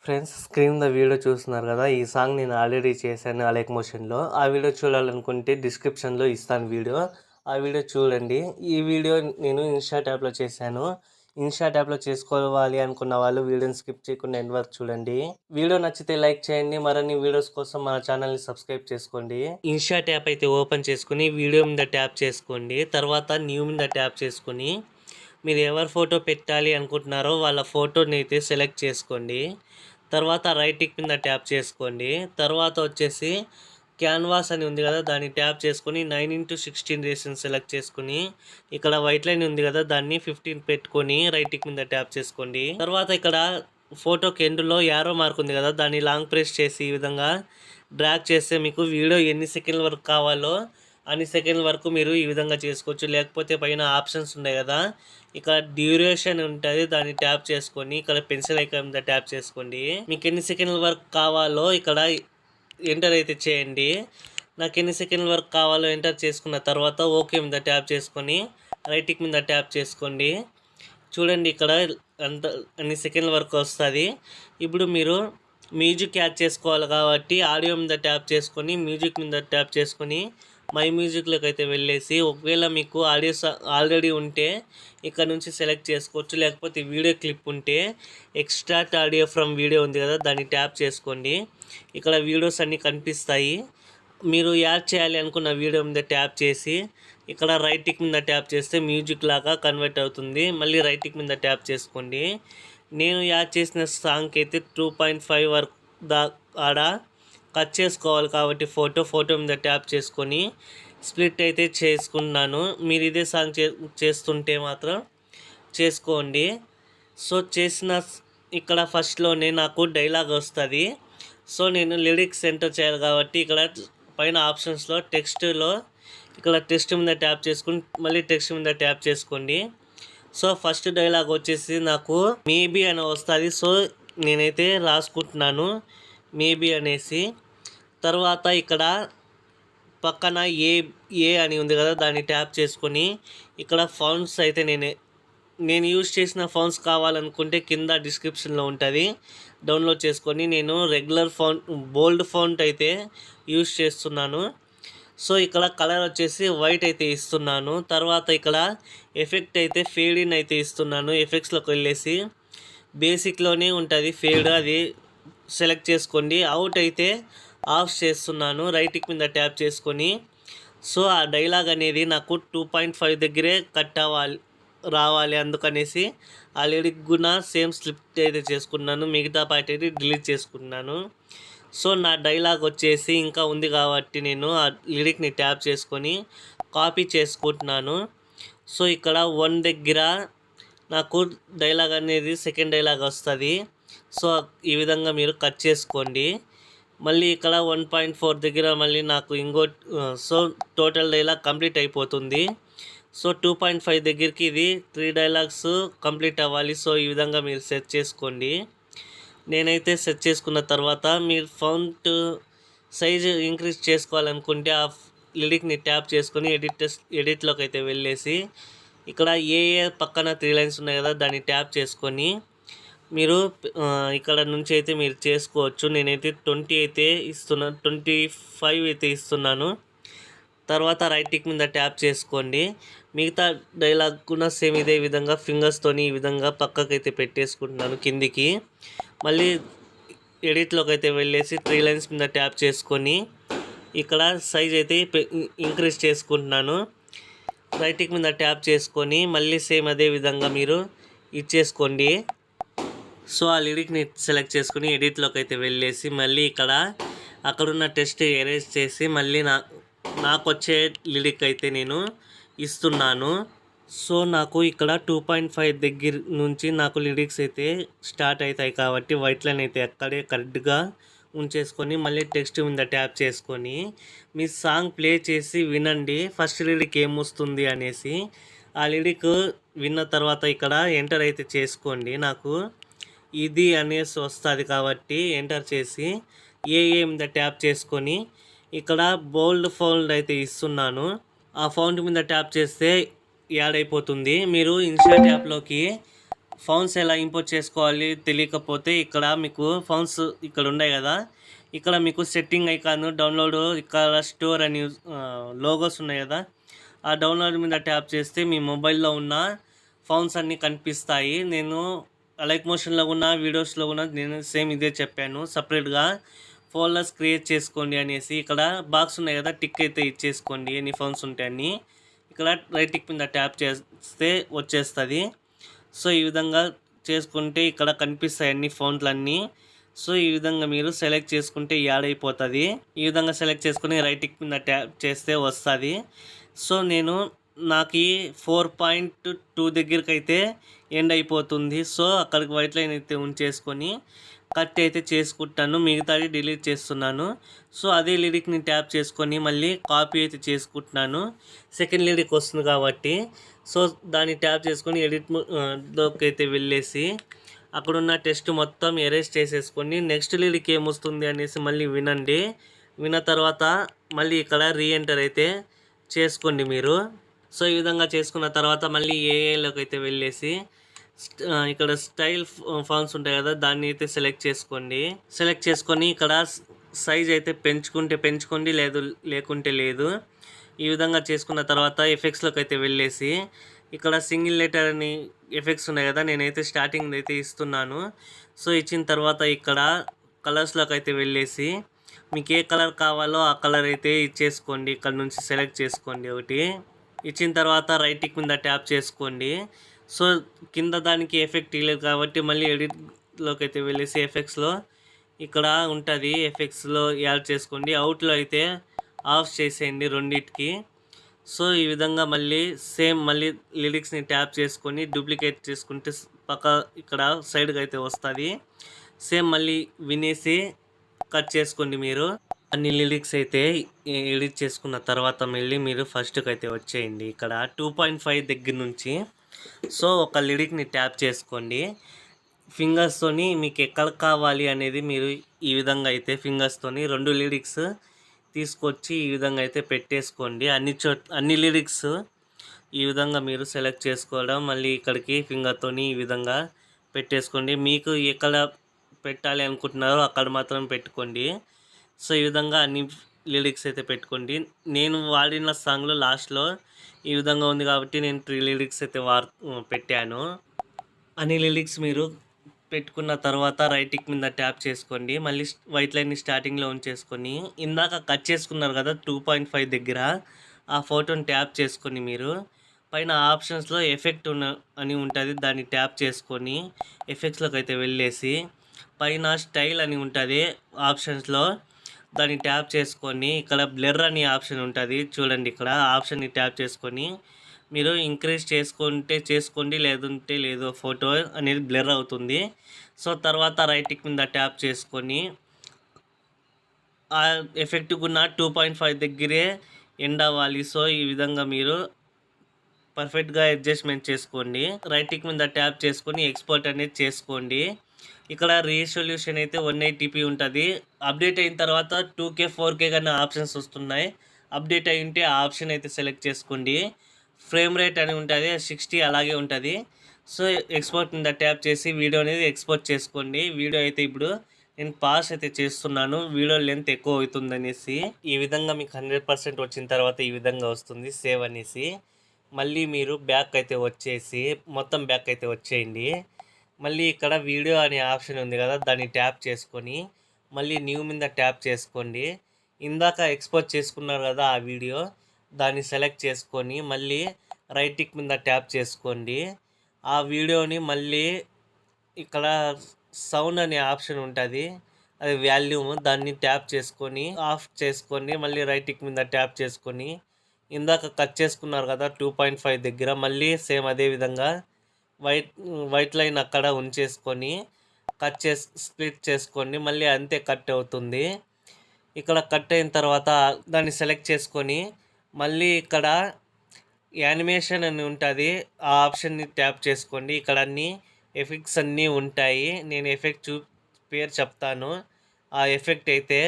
Friends screen the video చూస్తున్నారు కదా, ఈ సాంగ్ నేను ఆల్రెడీ చేశాను అలెక్ మోషన్లో. ఆ వీడియో చూడాలనుకుంటే డిస్క్రిప్షన్లో ఇస్తాను వీడియో. ఆ వీడియో చూడండి. ఈ వీడియో నేను ఇన్స్టా ట్యాబ్లో చేశాను. ఇన్స్టా ట్యాబ్లో చేసుకోవాలి అనుకున్న వాళ్ళు వీడియోని స్కిప్ చేయకుండా ఎండ్ వరకు చూడండి. వీడియో నచ్చితే లైక్ చేయండి. మరిన్ని వీడియోస్ కోసం మన ఛానల్ని సబ్స్క్రైబ్ చేసుకోండి. ఇన్స్టా ట్యాప్ అయితే ఓపెన్ చేసుకుని వీడియో మీద ట్యాప్ చేసుకోండి. తర్వాత న్యూ మీద ట్యాప్ చేసుకుని మీరు ఎవరి ఫోటో పెట్టాలి అనుకుంటున్నారో వాళ్ళ ఫోటోని అయితే సెలెక్ట్ చేసుకోండి. తర్వాత రైట్ టిక్ మీద ట్యాప్ చేసుకోండి. తర్వాత వచ్చేసి క్యాన్వాస్ అని ఉంది కదా, దాన్ని ట్యాప్ చేసుకొని 9x16 రేషన్ సెలెక్ట్ చేసుకుని ఇక్కడ వైట్ లైన్ ఉంది కదా, దాన్ని 15 పెట్టుకొని రైట్ టిక్ మీద ట్యాప్ చేసుకోండి. తర్వాత ఇక్కడ ఫోటోకి ఎండ్లో యారో మార్క్ ఉంది కదా, దాన్ని లాంగ్ ప్రెస్ చేసి ఈ విధంగా డ్రాగ్ చేస్తే మీకు వీడియో ఎన్ని సెకండ్ల వరకు కావాలో అన్ని సెకండ్ల వరకు మీరు ఈ విధంగా చేసుకోవచ్చు. లేకపోతే పైన ఆప్షన్స్ ఉన్నాయి కదా, ఇక్కడ డ్యూరేషన్ ఉంటుంది, దాన్ని ట్యాప్ చేసుకొని ఇక్కడ పెన్సిల్ ఐకాన్ మీద ట్యాప్ చేసుకోండి. మీకు ఎన్ని సెకండ్ల వరకు కావాలో ఇక్కడ ఎంటర్ అయితే చేయండి. నాకు ఎన్ని సెకండ్ల వరకు కావాలో ఎంటర్ చేసుకున్న తర్వాత ఓకే మీద ట్యాప్ చేసుకొని రైట్ టిక్ మీద ట్యాప్ చేసుకోండి. చూడండి ఇక్కడ అన్ని సెకండ్ల వరకు వస్తుంది. ఇప్పుడు మీరు మ్యూజిక్ యాడ్ చేసుకోవాలి కాబట్టి ఆడియో మీద ట్యాప్ చేసుకొని మ్యూజిక్ మీద ట్యాప్ చేసుకొని మై మ్యూజిక్లోకి అయితే వెళ్ళేసి, ఒకవేళ మీకు ఆడియో ఆల్రెడీ ఉంటే ఇక్కడ నుంచి సెలెక్ట్ చేసుకోవచ్చు. లేకపోతే వీడియో క్లిప్ ఉంటే ఎక్స్ట్రాక్ట్ ఆడియో ఫ్రమ్ వీడియో ఉంది కదా, దాన్ని ట్యాప్ చేసుకోండి. ఇక్కడ వీడియోస్ అన్నీ కనిపిస్తాయి. మీరు యాడ్ చేయాలి అనుకున్న వీడియో మీద ట్యాప్ చేసి ఇక్కడ రైట్ టిక్ మీద ట్యాప్ చేస్తే మ్యూజిక్ లాగా కన్వర్ట్ అవుతుంది. మళ్ళీ రైట్ టిక్ మీద ట్యాప్ చేసుకోండి. నేను యాడ్ చేసిన సాంగ్కి అయితే 2.5 వరకు ఆడ కట్ చేసుకోవాలి కాబట్టి ఫోటో మీద ట్యాప్ చేసుకొని స్ప్లిట్ అయితే చేసుకున్నాను. మీరు ఇదే సాంగ్ చేస్తుంటే మాత్రం చేసుకోండి. సో చేసిన ఇక్కడ ఫస్ట్లోనే నాకు డైలాగ్ వస్తుంది. సో నేను లిరిక్స్ ఎంటర్ చేయాలి కాబట్టి ఇక్కడ పైన ఆప్షన్స్లో టెక్స్ట్లో ఇక్కడ టెక్స్ట్ మీద ట్యాప్ చేసుకుని మళ్ళీ టెక్స్ట్ మీద ట్యాప్ చేసుకోండి. సో ఫస్ట్ డైలాగ్ వచ్చేసి నాకు మేబీ అని వస్తుంది. సో నేనైతే రాసుకుంటున్నాను మేబీ అనేసి. తర్వాత ఇక్కడ పక్కన ఏ అని ఉంది కదా, దాన్ని ట్యాప్ చేసుకొని ఇక్కడ ఫాంట్స్ అయితే నేను యూజ్ చేసిన ఫాంట్స్ కావాలనుకుంటే కింద డిస్క్రిప్షన్లో ఉంటుంది, డౌన్లోడ్ చేసుకొని. నేను రెగ్యులర్ ఫాంట్ బోల్డ్ ఫాంట్ అయితే యూజ్ చేస్తున్నాను. సో ఇక్కడ కలర్ వచ్చేసి వైట్ అయితే ఇస్తున్నాను. తర్వాత ఇక్కడ ఎఫెక్ట్ అయితే ఫేడ్ ఇన్ అయితే ఇస్తున్నాను. ఎఫెక్ట్స్లోకి వెళ్ళేసి బేసిక్లోనే ఉంటుంది ఫేడ్, అది సెలెక్ట్ చేసుకోండి. అవుట్ అయితే ఆఫ్ చేస్తున్నాను. రైట్ టిక్ మీద ట్యాప్ చేసుకొని. సో ఆ డైలాగ్ అనేది నాకు 2.5 దగ్గరే కట్ రావాలి, అందుకనేసి ఆ లిరిక్ కూడా సేమ్ స్లిప్ అయితే చేసుకున్నాను. మిగతా పార్ట్ అయితే డిలీట్ చేసుకున్నాను. సో నా డైలాగ్ వచ్చేసి ఇంకా ఉంది కాబట్టి నేను ఆ లిరిక్ని ట్యాప్ చేసుకొని కాపీ చేసుకుంటున్నాను. సో ఇక్కడ 1 దగ్గర నాకు డైలాగ్ అనేది సెకండ్ డైలాగ్ వస్తుంది. సో ఈ విధంగా మీరు కట్ చేసుకోండి. మళ్ళీ ఇక్కడ 1.4 దగ్గర మళ్ళీ నాకు సో టోటల్ డైలాగ్ కంప్లీట్ అయిపోతుంది. సో 2.5 దగ్గరికి ఇది 3 డైలాగ్స్ కంప్లీట్ అవ్వాలి. సో ఈ విధంగా మీరు సెట్ చేసుకోండి. నేనైతే సెట్ చేసుకున్న తర్వాత మీరు ఫాంట్ సైజు ఇంక్రీజ్ చేసుకోవాలనుకుంటే ఆ లిరిక్ని ట్యాప్ చేసుకొని ఎడిట్లోకి అయితే వెళ్ళేసి ఇక్కడ ఏ పక్కన 3 లైన్స్ ఉన్నాయి కదా, దాన్ని ట్యాప్ చేసుకొని మీరు ఇక్కడ నుంచి అయితే మీరు చేసుకోవచ్చు. నేనైతే 20 అయితే ఇస్తున్నాను, 25 అయితే ఇస్తున్నాను. తర్వాత రైట్ టిక్ మీద ట్యాప్ చేసుకోండి. మిగతా డైలాగ్ కూడా సేమ్ ఇదే విధంగా ఫింగర్స్తోని ఈ విధంగా పక్కకైతే పెట్టేసుకుంటున్నాను కిందికి. మళ్ళీ ఎడిట్లోకి అయితే వెళ్ళేసి 3 లైన్స్ మీద ట్యాప్ చేసుకొని ఇక్కడ సైజ్ అయితే ఇంక్రీజ్ చేసుకుంటున్నాను. రైట్ టిక్ మీద ట్యాప్ చేసుకొని మళ్ళీ సేమ్ అదే విధంగా మీరు ఇచ్చేసుకోండి. సో ఆ లిరిక్ని సెలెక్ట్ చేసుకుని ఎడిట్లోకి అయితే వెళ్ళేసి మళ్ళీ అక్కడున్న టెక్స్ట్ ఎరేజ్ చేసి మళ్ళీ నాకు వచ్చే లిరిక్ అయితే నేను ఇస్తున్నాను. సో నాకు ఇక్కడ 2.5 దగ్గర నుంచి నాకు లిరిక్స్ అయితే స్టార్ట్ అవుతాయి కాబట్టి వైట్ లైన్ అయితే అక్కడే కరెక్ట్గా ఉంచేసుకొని మళ్ళీ టెక్స్ట్ మీద ట్యాప్ చేసుకొని మీ సాంగ్ ప్లే చేసి వినండి ఫస్ట్ లిరిక్ ఏమొస్తుంది అనేసి. ఆ లిరిక్ విన్న తర్వాత ఇక్కడ ఎంటర్ అయితే చేసుకోండి. నాకు ఇది అనేసి వస్తుంది కాబట్టి ఎంటర్ చేసి ఏ మీద ట్యాప్ చేసుకొని ఇక్కడ బోల్డ్ ఫోల్డ్ అయితే ఇస్తున్నాను. ఆ ఫౌంట్ మీద ట్యాప్ చేస్తే యాడ్ అయిపోతుంది. మీరు ఇన్స్టా ట్యాప్లోకి ఫౌండ్స్ ఎలా ఇంపోర్ట్ చేసుకోవాలి తెలియకపోతే ఇక్కడ మీకు ఫౌండ్స్ ఇక్కడ ఉన్నాయి కదా, ఇక్కడ మీకు సెట్టింగ్ ఐకాన్ డౌన్లోడ్, ఇక్కడ స్టోర్ అని లోగోస్ ఉన్నాయి కదా, ఆ డౌన్లోడ్ మీద ట్యాప్ చేస్తే మీ మొబైల్లో ఉన్న ఫౌండ్స్ అన్నీ కనిపిస్తాయి. నేను లైక్ మోషన్లో ఉన్న వీడియోస్లో ఉన్న నేను సేమ్ ఇదే చెప్పాను. సపరేట్గా ఫోల్డర్స్ క్రియేట్ చేసుకోండి అనేసి ఇక్కడ బాక్స్ ఉన్నాయి కదా, టిక్ అయితే ఇచ్చేసుకోండి ఎన్ని ఫౌండ్స్ ఉంటాయని. ఇక్కడ రైట్ టిక్ మీద ట్యాప్ చేస్తే వచ్చేస్తుంది. సో ఈ విధంగా చేసుకుంటే ఇక్కడ కనిపిస్తాయి అన్ని ఫౌంట్లన్నీ. సో ఈ విధంగా మీరు సెలెక్ట్ చేసుకుంటే యాడ్ అయిపోతుంది. ఈ విధంగా సెలెక్ట్ చేసుకుని రైట్ టిక్ మీద ట్యాప్ చేస్తే వస్తుంది. సో నాకు 4.2 దగ్గరికి అయితే ఎండ్ అయిపోతుంది. సో అక్కడికి వైట్ లైన్ అయితే ఉంచేసుకొని కట్ అయితే చేసుకుంటాను, మిగతాది డిలీట్ చేస్తున్నాను. సో అదే లిరిక్ని ట్యాప్ చేసుకొని మళ్ళీ కాపీ అయితే చేసుకుంటున్నాను. సెకండ్ లిరిక్ వస్తుంది కాబట్టి సో దాన్ని ట్యాప్ చేసుకొని ఎడిట్లోకి అయితే వెళ్ళేసి అక్కడున్న టెక్స్ట్ మొత్తం ఎరేజ్ చేసేసుకొని నెక్స్ట్ లిరిక్ ఏమొస్తుంది అనేసి మళ్ళీ వినండి. విన్న తర్వాత మళ్ళీ ఇక్కడ రీఎంటర్ అయితే చేసుకోండి మీరు. సో ఈ విధంగా చేసుకున్న తర్వాత మళ్ళీ ఏఐలోకి అయితే వెళ్ళేసి ఇక్కడ స్టైల్ ఫాంట్స్ ఉంటాయి కదా, దాన్ని అయితే సెలెక్ట్ చేసుకోండి. సెలెక్ట్ చేసుకొని ఇక్కడ సైజ్ అయితే పెంచుకుంటే పెంచుకోండి, లేకుంటే లేదు. ఈ విధంగా చేసుకున్న తర్వాత ఎఫెక్ట్స్లోకి అయితే వెళ్ళేసి ఇక్కడ సింగిల్ లెటర్ అని ఎఫెక్ట్స్ ఉన్నాయి కదా, నేనైతే స్టార్టింగ్ అయితే ఇస్తున్నాను. సో ఇచ్చిన తర్వాత ఇక్కడ కలర్స్లోకి అయితే వెళ్ళేసి మీకు ఏ కలర్ కావాలో ఆ కలర్ అయితే ఇచ్చేసుకోండి. ఇక్కడ నుంచి సెలెక్ట్ చేసుకోండి ఒకటి. ఇచ్చిన తర్వాత రైట్ టిక్ మీద ట్యాప్ చేసుకోండి. సో కింద దానికి ఎఫెక్ట్ ఇవ్వలేదు కాబట్టి మళ్ళీ ఎడిట్లోకి అయితే వెళ్ళేసి ఎఫెక్ట్స్లో ఇక్కడ ఉంటుంది, ఎఫెక్ట్స్లో యాడ్ చేసుకోండి. అవుట్లో అయితే ఆఫ్ చేసేయండి రెండింటికి. సో ఈ విధంగా మళ్ళీ సేమ్ మళ్ళీ లిరిక్స్ని ట్యాప్ చేసుకొని డూప్లికేట్ చేసుకుంటే పక్క ఇక్కడ సైడ్కి అయితే వస్తుంది. సేమ్ మళ్ళీ వినేసి కట్ చేసుకోండి మీరు. అన్ని లిరిక్స్ అయితే ఎడిట్ చేసుకున్న తర్వాత మళ్ళీ మీరు ఫస్ట్కి అయితే వచ్చేయండి. ఇక్కడ 2.5 దగ్గర నుంచి సో ఒక లిరిక్ని ట్యాప్ చేసుకోండి. ఫింగర్స్తోని మీకు ఎక్కడ కావాలి అనేది మీరు ఈ విధంగా అయితే ఫింగర్స్తోని 2 లిరిక్స్ తీసుకొచ్చి ఈ విధంగా అయితే పెట్టేసుకోండి. అన్ని లిరిక్స్ ఈ విధంగా మీరు సెలెక్ట్ చేసుకోవడం, మళ్ళీ ఇక్కడికి ఫింగర్తోని ఈ విధంగా పెట్టేసుకోండి. మీకు ఎక్కడ పెట్టాలి అనుకుంటున్నారో అక్కడ మాత్రం పెట్టుకోండి. సో ఈ విధంగా అన్ని లిరిక్స్ అయితే పెట్టుకోండి. నేను వాడిన సాంగ్లో లాస్ట్లో ఈ విధంగా ఉంది కాబట్టి నేను 3 లిరిక్స్ అయితే పెట్టాను. అన్ని లిరిక్స్ మీరు పెట్టుకున్న తర్వాత రైట్ టిక్ మీద ట్యాప్ చేసుకోండి. మళ్ళీ వైట్ లైన్ని స్టార్టింగ్లో ఉంచేసుకొని ఇందాక కట్ చేసుకున్నారు కదా 2.5 దగ్గర, ఆ ఫోటోని ట్యాప్ చేసుకొని మీరు పైన ఆప్షన్స్లో ఎఫెక్ట్ అని ఉంటుంది, దాన్ని ట్యాప్ చేసుకొని ఎఫెక్ట్స్లోకి అయితే వెళ్ళేసి పైన స్టైల్ అని ఉంటుంది ఆప్షన్స్లో, దాన్ని ట్యాప్ చేసుకొని ఇక్కడ బ్లర్ అనే ఆప్షన్ ఉంటుంది చూడండి. ఇక్కడ ఆప్షన్ని ట్యాప్ చేసుకొని మీరు ఇంక్రీజ్ చేసుకుంటే చేసుకోండి, లేదంటే లేదు, ఫోటో అనేది బ్లర్ అవుతుంది. సో తర్వాత రైట్ టిక్ మీద ట్యాప్ చేసుకొని ఆ ఎఫెక్ట్ కూడా 2.5 దగ్గరే ఎండ్ అవ్వాలి. సో ఈ విధంగా మీరు పర్ఫెక్ట్గా అడ్జస్ట్మెంట్ చేసుకోండి. రైట్ టిక్ మీద ట్యాప్ చేసుకొని ఎక్స్పోర్ట్ అనేది చేసుకోండి. ఇక్కడ రీసొల్యూషన్ అయితే 180p ఉంటుంది. అప్డేట్ అయిన తర్వాత 2K 4K కానీ ఆప్షన్స్ వస్తున్నాయి. అప్డేట్ అయి ఉంటే ఆ ఆప్షన్ అయితే సెలెక్ట్ చేసుకోండి. ఫ్రేమ్ రేట్ అని ఉంటుంది 60 అలాగే ఉంటుంది. సో ఎక్స్పోర్ట్ మీద ట్యాప్ చేసి వీడియో అనేది ఎక్స్పోర్ట్ చేసుకోండి. వీడియో అయితే ఇప్పుడు నేను పాస్ అయితే చేస్తున్నాను, వీడియో లెంత్ ఎక్కువ అవుతుంది అనేసి. ఈ విధంగా మీకు 100% వచ్చిన తర్వాత ఈ విధంగా వస్తుంది సేవ్ అనేసి. మళ్ళీ మీరు బ్యాక్ అయితే వచ్చేసి మొత్తం బ్యాక్ అయితే వచ్చేయండి. మళ్ళీ ఇక్కడ వీడియో అనే ఆప్షన్ ఉంది కదా, దాన్ని ట్యాప్ చేసుకొని మళ్ళీ న్యూ మీద ట్యాప్ చేసుకోండి. ఇందాక ఎక్స్పోర్ట్ చేసుకున్నారు కదా ఆ వీడియో, దాన్ని సెలెక్ట్ చేసుకొని మళ్ళీ రైట్ టిక్ మీద ట్యాప్ చేసుకోండి. ఆ వీడియోని మళ్ళీ ఇక్కడ సౌండ్ అనే ఆప్షన్ ఉంటుంది, అది వాల్యూమ్, దాన్ని ట్యాప్ చేసుకొని ఆఫ్ చేసుకొని మళ్ళీ రైట్ టిక్ మీద ట్యాప్ చేసుకొని ఇందాక కట్ చేసుకున్నారు కదా 2.5 దగ్గర, మళ్ళీ సేమ్ అదే విధంగా వైట్ లైన్ అక్కడ ఉంచేసుకొని స్ప్లిట్ చేసుకోండి. మళ్ళీ అంతే కట్ అవుతుంది. ఇక్కడ కట్ అయిన తర్వాత దాన్ని సెలెక్ట్ చేసుకొని మళ్ళీ ఇక్కడ యానిమేషన్ అని ఉంటుంది, ఆ ఆప్షన్ని ట్యాప్ చేసుకోండి. ఇక్కడ అన్ని ఎఫెక్ట్స్ అన్నీ ఉంటాయి, నేను ఎఫెక్ట్ పేరు చెప్తాను. ఆ ఎఫెక్ట్ అయితే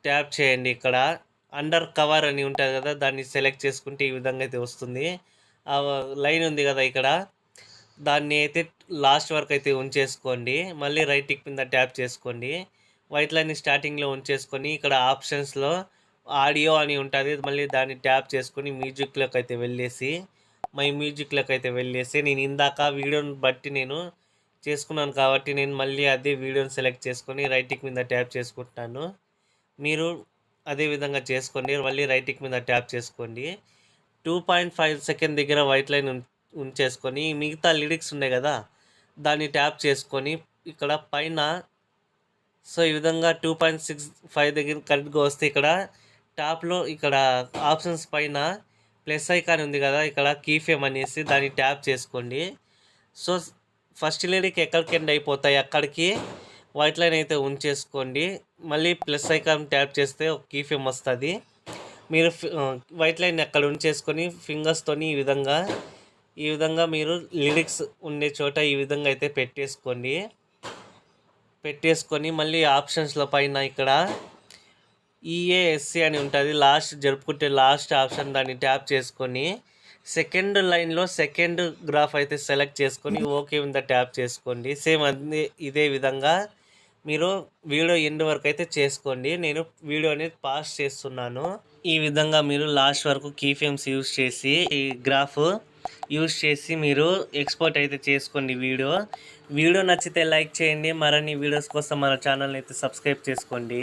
ట్యాప్ చేయండి. ఇక్కడ అండర్ కవర్ అని ఉంటుంది కదా, దాన్ని సెలెక్ట్ చేసుకుంటే ఈ విధంగా అయితే వస్తుంది. ఆ లైన్ ఉంది కదా ఇక్కడ, దాన్ని అయితే లాస్ట్ వరకు అయితే ఉంచేసుకోండి. మళ్ళీ రైట్ టిక్ మీద ట్యాప్ చేసుకోండి. వైట్ లైన్ స్టార్టింగ్లో ఉంచేసుకొని ఇక్కడ ఆప్షన్స్లో ఆడియో అని ఉంటుంది, మళ్ళీ దాన్ని ట్యాప్ చేసుకొని మ్యూజిక్లోకి అయితే వెళ్ళేసి మై మ్యూజిక్లోకి అయితే వెళ్ళేసి నేను ఇందాక వీడియోని బట్టి నేను చేసుకున్నాను కాబట్టి నేను మళ్ళీ అదే వీడియోని సెలెక్ట్ చేసుకొని రైట్ టిక్ మీద ట్యాప్ చేసుకుంటాను. మీరు అదే విధంగా చేసుకోండి. మళ్ళీ రైట్ టిక్ మీద ట్యాప్ చేసుకోండి. 2.5 సెకండ్ దగ్గర వైట్ లైన్ ఉంచేసుకొని మిగతా లిరిక్స్ ఉన్నాయి కదా, దాన్ని ట్యాప్ చేసుకొని ఇక్కడ పైన సో ఈ విధంగా 2.65 దగ్గర కరెక్ట్గా వస్తే ఇక్కడ టాప్లో ఇక్కడ ఆప్షన్స్ పైన ప్లస్ ఐకాన్ ఉంది కదా, ఇక్కడ కీఫేమ్ అనేసి దాన్ని ట్యాప్ చేసుకోండి. సో ఫస్ట్ లిరిక్ ఎక్కడికి ఎండ్ అయిపోతాయి అక్కడికి వైట్ లైన్ అయితే ఉంచేసుకోండి. మళ్ళీ ప్లస్ ఐకాన్ ట్యాప్ చేస్తే ఒక కీఫేమ్ వస్తుంది. మీరు వైట్ లైన్ అక్కడ ఉంచేసుకొని ఫింగర్స్తోని ఈ విధంగా మీరు లిరిక్స్ ఉండే చోట ఈ విధంగా అయితే పెట్టేసుకొని మళ్ళీ ఆప్షన్స్లో పైన ఇక్కడ EASC అని ఉంటుంది, లాస్ట్ జరుపుకుంటే లాస్ట్ ఆప్షన్, దాన్ని ట్యాప్ చేసుకొని సెకండ్ లైన్లో సెకండ్ గ్రాఫ్ అయితే సెలెక్ట్ చేసుకొని ఓకే మీద ట్యాప్ చేసుకోండి. సేమ్ ఇదే విధంగా మీరు వీడియో ఎండ్ వరకు అయితే చేసుకోండి. నేను వీడియో అనేది పాస్ చేస్తున్నాను. ఈ విధంగా మీరు లాస్ట్ వరకు కీఫ్రేమ్స్ యూజ్ చేసి ఈ గ్రాఫ్ యూజ్ చేసి మీరు ఎక్స్పోర్ట్ అయితే చేసుకోండి. వీడియో నచ్చితే లైక్ చేయండి. మరిన్ని వీడియోస్ కోసం మన ఛానల్ అయితే సబ్స్క్రైబ్ చేసుకోండి.